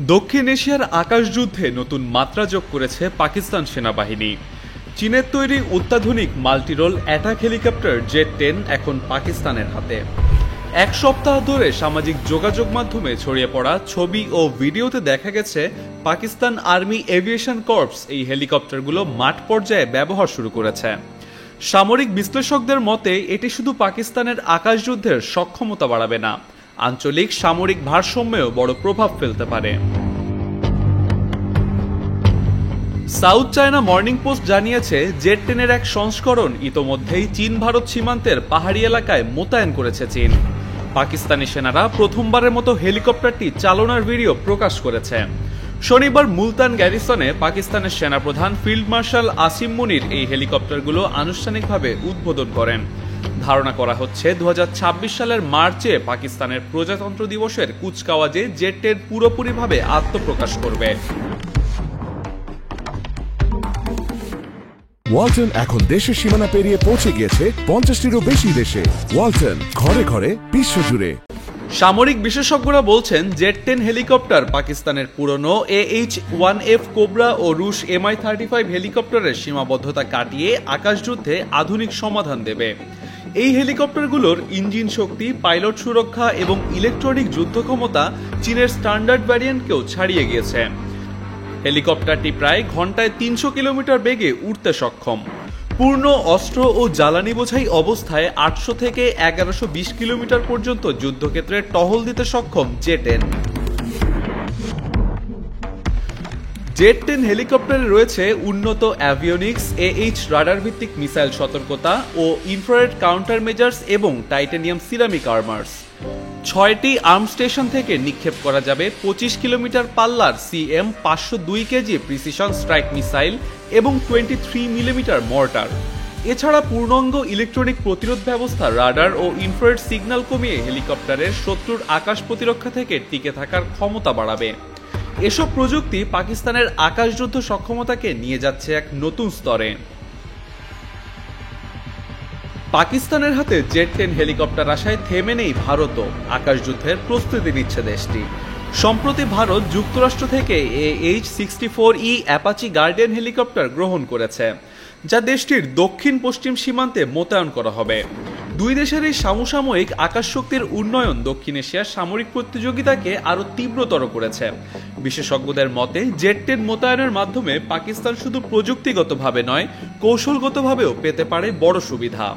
দক্ষিণ এশিয়ার আকাশ যুদ্ধে নতুন মাত্রা যোগ করেছে পাকিস্তান সেনাবাহিনী। চীনের তৈরি অত্যাধুনিক মাল্টিরোল অ্যাটাক হেলিকপ্টার জেট-10 এখন পাকিস্তানের হাতে। এক সপ্তাহ ধরে সামাজিক যোগাযোগ মাধ্যমে ছড়িয়ে পড়া ছবি ও ভিডিওতে দেখা গেছে পাকিস্তান আর্মি এভিয়েশন কর্পস এই হেলিকপ্টারগুলো মাঠ পর্যায়ে ব্যবহার শুরু করেছে। সামরিক বিশ্লেষকদের মতে এটি শুধু পাকিস্তানের আকাশ যুদ্ধের সক্ষমতা বাড়াবে না, আঞ্চলিক সামরিক ভারসাম্যেও বড় প্রভাব ফেলতে পারে। সাউথ চায়না মর্নিং পোস্ট জানিয়েছে, জেট-10 এর এক সংস্করণ ইতোমধ্যেই চীন ভারত সীমান্তের পাহাড়ি এলাকায় মোতায়েন করেছে চীন। পাকিস্তানি সেনারা প্রথমবারের মতো হেলিকপ্টারটি চালনার ভিডিও প্রকাশ করেছে। শনিবার মুলতান গ্যারিসনে পাকিস্তানের সেনাপ্রধান ফিল্ড মার্শাল আসিম মুনির এই হেলিকপ্টারগুলো আনুষ্ঠানিকভাবে উদ্বোধন করেন। ধারণা করা হচ্ছে 2026 সালের মার্চে পাকিস্তানের প্রজাতন্ত্র দিবসের কুচকাওয়াজে জেট-10 পুরোপুরিভাবে আত্মপ্রকাশ করবে। ওয়ালটন এখন দেশের সীমানা পেরিয়ে পৌঁছে গিয়েছে 50টিরও বেশি দেশে। ওয়ালটন, ঘরে ঘরে বিশ্বজুড়ে। সামরিক বিশেষজ্ঞরা বলছেন, জেট-10 হেলিকপ্টার পাকিস্তানের পুরনো AH-1F কোবরা ও রুশ Mi-35 হেলিকপ্টারের সীমাবদ্ধতা কাটিয়ে আকাশযুদ্ধে আধুনিক সমাধান দেবে। এই হেলিকপ্টারগুলোর ইঞ্জিন শক্তি, পাইলট সুরক্ষা এবং ইলেকট্রনিক যুদ্ধ ক্ষমতা চীনের স্ট্যান্ডার্ড ভ্যারিয়েন্টকেও ছাড়িয়ে গিয়েছে। হেলিকপ্টারটি প্রায় ঘন্টায় 300 কিলোমিটার বেগে উড়তে সক্ষম। পূর্ণ অস্ত্র ও জ্বালানি বোঝাই অবস্থায় 800 থেকে 1120 কিলোমিটার পর্যন্ত যুদ্ধক্ষেত্রে টহল দিতে সক্ষম জেট-10। জেট-10 হেলিকপ্টারে রয়েছে উন্নত অ্যাভিওনিক্স, AH রাডার ভিত্তিক মিসাইল সতর্কতা ও ইনফ্রারেড কাউন্টার মেজার্স এবং টাইটানিয়াম সিরামিক আর্মার্স। 6টি আর্ম স্টেশন থেকে নিক্ষেপ করা যাবে 25 কিলোমিটার পাল্লার CM-502 KG precision strike missile এবং 23 মিলিমিটার মর্টার। এছাড়া পূর্ণাঙ্গ ইলেকট্রনিক প্রতিরোধ ব্যবস্থা, রাডার ও ইনফ্রারেড সিগন্যাল কমিয়ে হেলিকপ্টারের শত্রুর আকাশ প্রতিরক্ষা থেকে টিকে থাকার ক্ষমতা বাড়াবে। এসব প্রযুক্তি পাকিস্তানের আকাশযুদ্ধ সক্ষমতাকে নিয়ে যাচ্ছে এক নতুন স্তরে। পাকিস্তানের হাতে জেট-10 হেলিকপ্টার আসায় থেমে নেই ভারতও। আকাশযুদ্ধের প্রস্তুতি নিচ্ছে দেশটি। সম্প্রতি ভারত যুক্তরাষ্ট্র থেকে AH-64E অ্যাপাচি গার্ডিয়ান হেলিকপ্টার গ্রহণ করেছে, যা দেশটির দক্ষিণ পশ্চিম সীমান্তে মোতায়েন করা হবে। দুই দেশের এই সমসাময়িক আকাশ শক্তির উন্নয়ন দক্ষিণ এশিয়ার সামরিক প্রতিযোগিতাকে আরও তীব্রতর করেছে। বিশেষজ্ঞদের মতে, জেট-10 মোতায়েনের মাধ্যমে পাকিস্তান শুধু প্রযুক্তিগতভাবে নয়, কৌশলগতভাবেও পেতে পারে বড় সুবিধা।